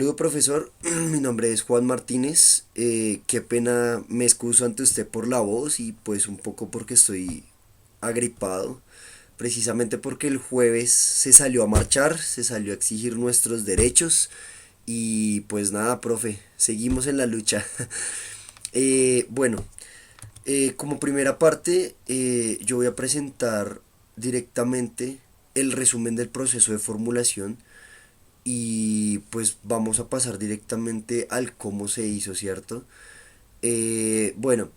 Saludo profesor, mi nombre es Juan Martínez. Qué pena, me excuso ante usted por la voz y pues un poco porque estoy agripado, precisamente porque el jueves se salió a marchar, se salió a exigir nuestros derechos y pues nada, profe, seguimos en la lucha. Bueno, como primera parte, yo voy a presentar directamente el resumen del proceso de formulación y pues vamos a pasar directamente al cómo se hizo, ¿cierto? Bueno,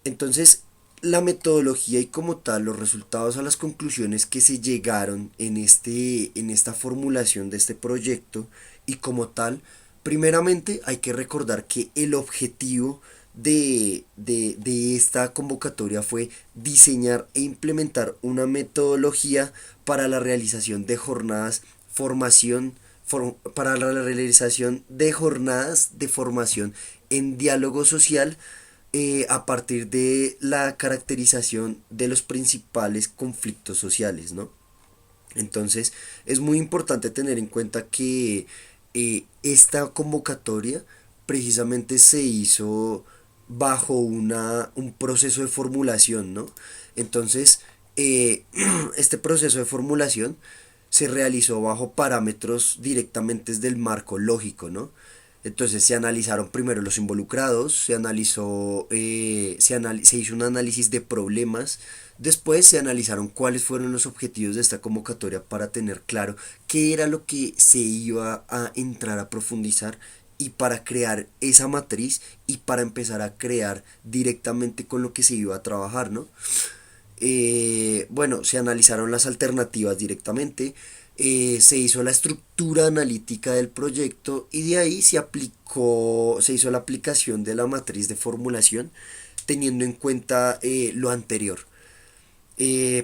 entonces la metodología y como tal los resultados a las conclusiones que se llegaron en esta formulación de este proyecto y como tal, primeramente hay que recordar que el objetivo de esta convocatoria fue diseñar e implementar una metodología para la realización de jornadas formación para la realización de jornadas de formación en diálogo social a partir de la caracterización de los principales conflictos sociales, ¿no? Entonces es muy importante tener en cuenta que esta convocatoria precisamente se hizo bajo un proceso de formulación, ¿no? Entonces, este proceso de formulación se realizó bajo parámetros directamente del marco lógico, ¿no? Entonces se analizaron primero los involucrados, se hizo un análisis de problemas, después se analizaron cuáles fueron los objetivos de esta convocatoria para tener claro qué era lo que se iba a entrar a profundizar y para crear esa matriz y para empezar a crear directamente con lo que se iba a trabajar, ¿no? Bueno, se analizaron las alternativas directamente, se hizo la estructura analítica del proyecto y de ahí se hizo la aplicación de la matriz de formulación teniendo en cuenta lo anterior.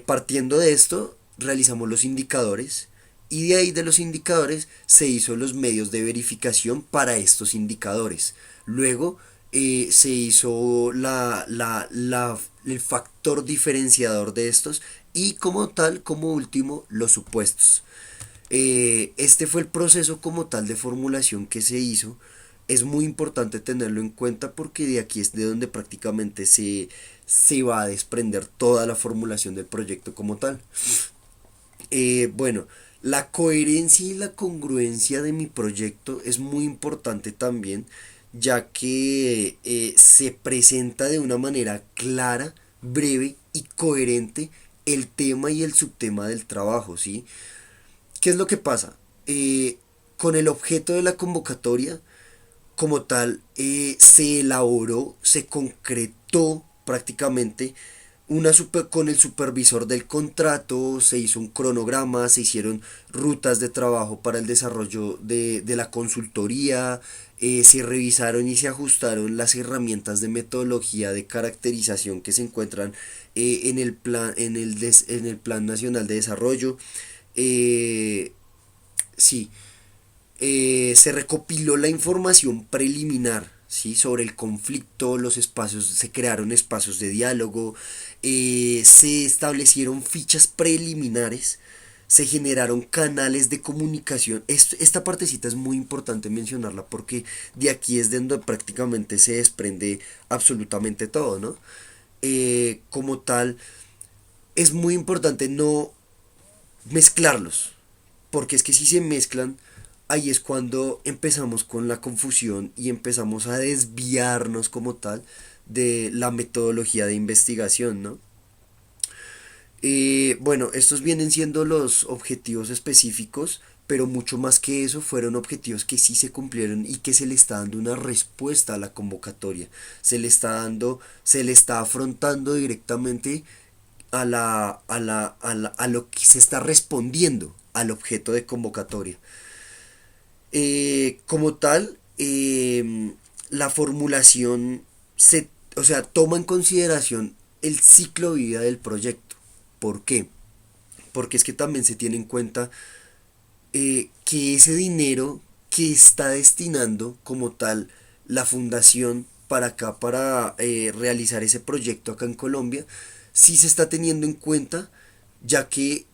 Partiendo de esto, realizamos los indicadores y de ahí de los indicadores se hizo los medios de verificación para estos indicadores. Luego se hizo el factor diferenciador de estos y como tal, como último, los supuestos. Este fue el proceso como tal de formulación que se hizo. Es muy importante tenerlo en cuenta porque de aquí es de donde prácticamente se va a desprender toda la formulación del proyecto como tal. Bueno, la coherencia y la congruencia de mi proyecto es muy importante también, ya que se presenta de una manera clara, breve y coherente el tema y el subtema del trabajo, ¿sí? ¿Qué es lo que pasa? Con el objeto de la convocatoria, como tal, se elaboró, se concretó prácticamente con el supervisor del contrato, se hizo un cronograma, se hicieron rutas de trabajo para el desarrollo de la consultoría, se revisaron y se ajustaron las herramientas de metodología de caracterización que se encuentran en el Plan Nacional de Desarrollo. Eh, sí, se recopiló la información preliminar, ¿sí? Sobre el conflicto, los espacios, se crearon espacios de diálogo, se establecieron fichas preliminares, se generaron canales de comunicación. Esta partecita es muy importante mencionarla porque de aquí es de donde prácticamente se desprende absolutamente todo, ¿no? Como tal, es muy importante no mezclarlos, porque es que si se mezclan, ahí es cuando empezamos con la confusión y empezamos a desviarnos como tal de la metodología de investigación, ¿no? Bueno, estos vienen siendo los objetivos específicos, pero mucho más que eso fueron objetivos que sí se cumplieron y que se le está dando una respuesta a la convocatoria. Se le está afrontando directamente a lo que se está respondiendo al objeto de convocatoria. Como tal, la formulación o sea, toma en consideración el ciclo de vida del proyecto. ¿Por qué? Porque es que también se tiene en cuenta que ese dinero que está destinando como tal la fundación para acá, para realizar ese proyecto acá en Colombia, sí se está teniendo en cuenta, ya que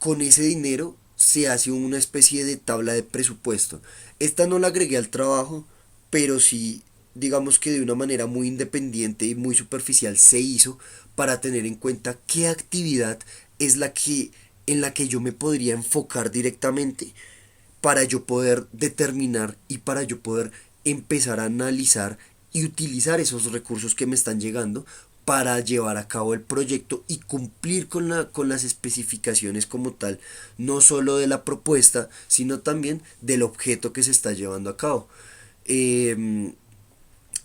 con ese dinero se hace una especie de tabla de presupuesto. Esta no la agregué al trabajo, pero sí, digamos que de una manera muy independiente y muy superficial se hizo para tener en cuenta qué actividad es la que en la que yo me podría enfocar directamente para yo poder determinar y para yo poder empezar a analizar y utilizar esos recursos que me están llegando para llevar a cabo el proyecto y cumplir con las especificaciones como tal, no solo de la propuesta, sino también del objeto que se está llevando a cabo. Eh,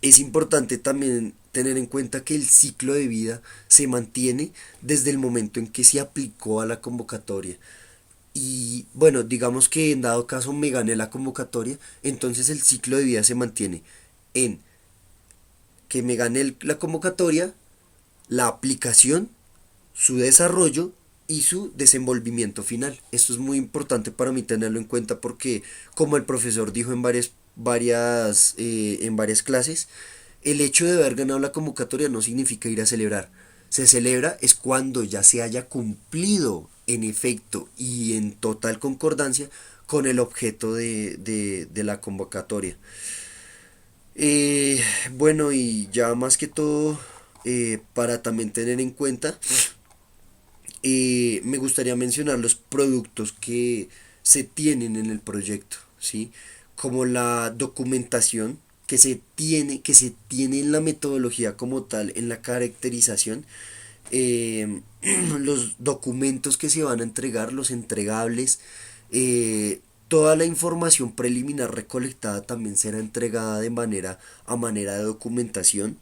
es importante también tener en cuenta que el ciclo de vida se mantiene desde el momento en que se aplicó a la convocatoria. Y bueno, digamos que en dado caso me gané la convocatoria, entonces el ciclo de vida se mantiene en que me gané la convocatoria, la aplicación, su desarrollo y su desenvolvimiento final. Esto es muy importante para mí tenerlo en cuenta porque, como el profesor dijo en varias clases, el hecho de haber ganado la convocatoria no significa ir a celebrar. Se celebra es cuando ya se haya cumplido en efecto y en total concordancia con el objeto de la convocatoria. Bueno, y ya más que todo, para también tener en cuenta, me gustaría mencionar los productos que se tienen en el proyecto, ¿sí? Como la documentación que se tiene en la metodología como tal, en la caracterización, eh, los documentos que se van a entregar, los entregables, toda la información preliminar recolectada también será entregada a manera de documentación,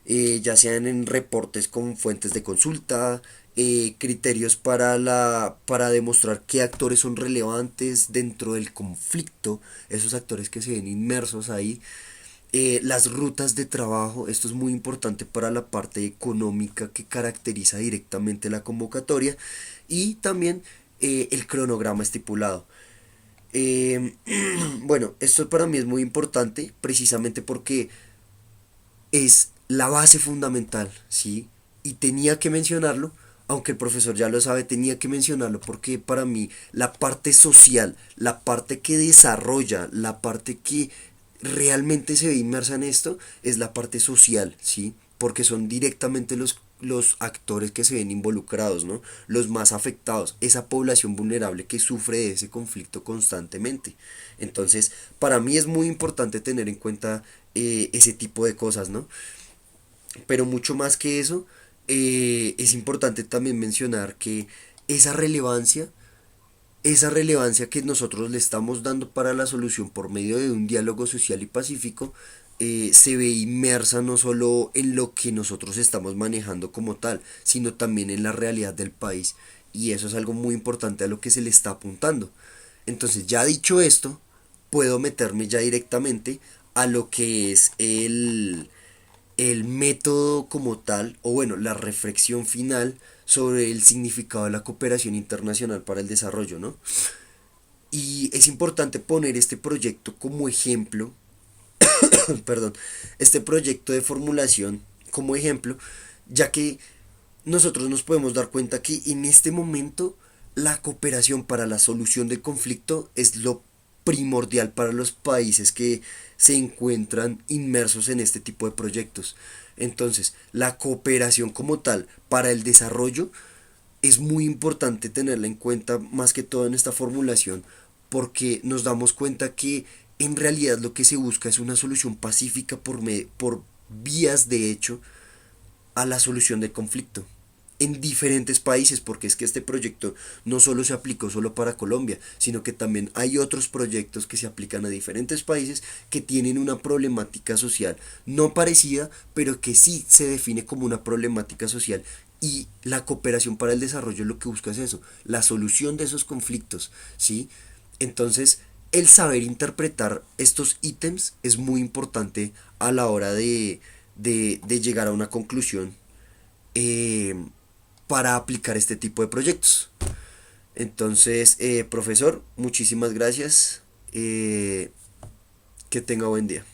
ya sean en reportes con fuentes de consulta, criterios para demostrar qué actores son relevantes dentro del conflicto, esos actores que se ven inmersos ahí, las rutas de trabajo, esto es muy importante para la parte económica que caracteriza directamente la convocatoria y también el cronograma estipulado. Eh, bueno, esto para mí es muy importante precisamente porque es la base fundamental, ¿sí? Y tenía que mencionarlo, aunque el profesor ya lo sabe, tenía que mencionarlo porque para mí la parte social, la parte que desarrolla, la parte que realmente se ve inmersa en esto, es la parte social, ¿sí? Porque son directamente los actores que se ven involucrados, ¿no? Los más afectados, esa población vulnerable que sufre de ese conflicto constantemente. Entonces, para mí es muy importante tener en cuenta ese tipo de cosas, ¿no? Pero mucho más que eso, es importante también mencionar que esa relevancia, esa relevancia que nosotros le estamos dando para la solución por medio de un diálogo social y pacífico, se ve inmersa no solo en lo que nosotros estamos manejando como tal, sino también en la realidad del país. Y eso es algo muy importante a lo que se le está apuntando. Entonces, ya dicho esto, puedo meterme ya directamente a lo que es el método como tal, o bueno, la reflexión final sobre el significado de la cooperación internacional para el desarrollo, ¿no? Y es importante poner este proyecto como ejemplo, perdón, este proyecto de formulación como ejemplo, ya que nosotros nos podemos dar cuenta que en este momento la cooperación para la solución del conflicto es lo primordial para los países que se encuentran inmersos en este tipo de proyectos. Entonces, la cooperación como tal para el desarrollo es muy importante tenerla en cuenta más que todo en esta formulación porque nos damos cuenta que en realidad lo que se busca es una solución pacífica por vías de hecho a la solución del conflicto en diferentes países, porque es que este proyecto no solo se aplicó solo para Colombia, sino que también hay otros proyectos que se aplican a diferentes países que tienen una problemática social no parecida, pero que sí se define como una problemática social. Y la cooperación para el desarrollo lo que busca es eso, la solución de esos conflictos, ¿sí? Entonces, el saber interpretar estos ítems es muy importante a la hora de llegar a una conclusión, eh, para aplicar este tipo de proyectos. Entonces, profesor, muchísimas gracias. Que tenga buen día.